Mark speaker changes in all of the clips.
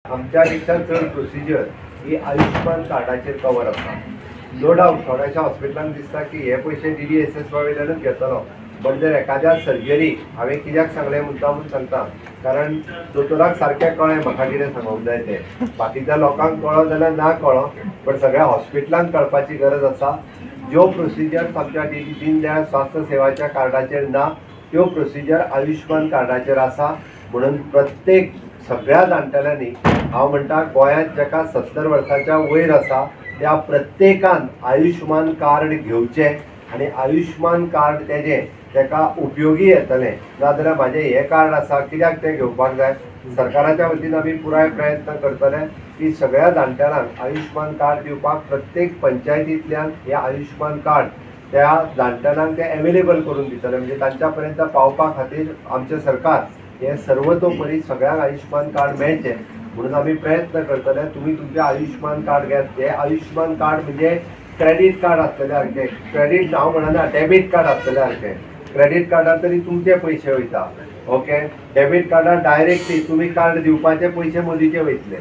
Speaker 1: आमच्यापेक्षा चड प्रोसिजर ही आयुष्यमान कार्डाचेर कवर आसा. नो डावट थोड्याशा हॉस्पिटलांक दिसता की हे पयशे DDSS वयल्यानूच घेतलो, बट जर एखाद्या सर्जरी हांवें कित्याक सांगलें मुद्दामून सांगता, कारण दोतोराक सारकें कळ्ळें म्हाका कितें सांगूंक जाय तें. बाकीच्या लोकांक कळ्ळो जाल्यार ना कळ्ळो, बट सगळ्या हॉस्पिटलांक कळपाची गरज आसा. ज्यो प्रोसिजर्स आमच्या दीनदयाळ स्वास्थ्य सेवाच्या कार्डाचेर ना त्यो प्रोसिजर आयुष्यमान कार्डाचेर आसा. म्हणून प्रत्येक सगळ्या जाणटेल्यांनी हांव म्हणटा गोंयांत जाका 70 वर्सांच्या वयर आसा त्या प्रत्येकान आयुष्यमान कार्ड घेवचें आनी आयुष्यमान कार्ड तेका उपयोगी येतलें. नाजाल्यार म्हाजें हें कार्ड आसा कित्याक तें घेवपाक जाय. सरकाराच्या वतीन आमी पुराय प्रयत्न करतले की सगळ्या जाणटेल्यांक आयुष्यमान कार्ड दिवपाक प्रत्येक पंचायतींतल्यान हें आयुष्यमान कार्ड त्या जाणटेल्यांक ते अवेलेबल करून दितले. म्हणजे तांच्या पर्यंत पावपा खातीर आमचें सरकार हे सर्वतोपरी सगळ्यांक आयुष्यमान कार्ड मेळचें म्हणून आमी प्रयत्न करतले. तुमी तुमचें आयुष्यमान कार्ड घेयात. हे आयुष्यमान कार्ड म्हणजे क्रेडीट कार्ड आसतलें सारकें. क्रेडीट हांव म्हणना, डेबीट कार्ड आसतलें सारकें. क्रेडीट कार्डार तरी तुमचे पयशे वयता, ओके. डेबीट कार्डार डायरेक्टली तुमी कार्ड दिवपाचे पयशे मोदीचे वयतले,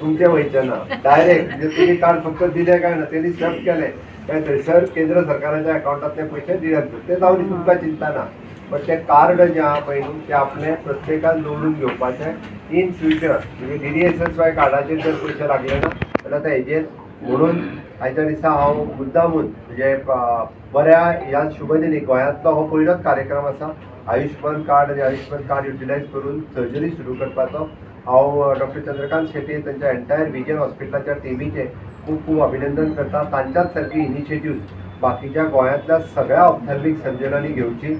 Speaker 1: तुमचे वयचे ना. डायरेक्ट म्हणजे तुमी कार्ड फक्त दिले काय ना, तेणी स्वेप केले काय थंयसर केंद्र सरकाराच्या अकाउंटांतले पयशे दिल्यात. ते जावन तुमकां चिंता ना. बट ते कार्ड जे आहा पळय न्हू ते आपले प्रत्येकान दवरून घेवपाचें. इन फ्युचर म्हणजे DDSS कार्डाचेर जर पयशे लागले ना जाल्यार ते हेजेर. म्हणून आयच्या दिसा हांव मुद्दामून म्हणजे बऱ्या ह्या शुभदिनी गोंयांतलो हो पयलोच कार्यक्रम आसा आयुष्यमान कार्ड आनी आयुष्यमान कार्ड युटिलायज करून सर्जरी सुरू करपाचो. हांव डॉक्टर चंद्रकांत शेट्टी तांच्या एंटायर विजन हॉस्पिटलाच्या टिमीचें खूब खूब अभिनंदन करता. तांच्याच सारकी इनिशिएटिव्ह बाकीच्या गोंयांतल्या सगळ्या ऑप्थॅल्मिक सर्जनांनी घेवची.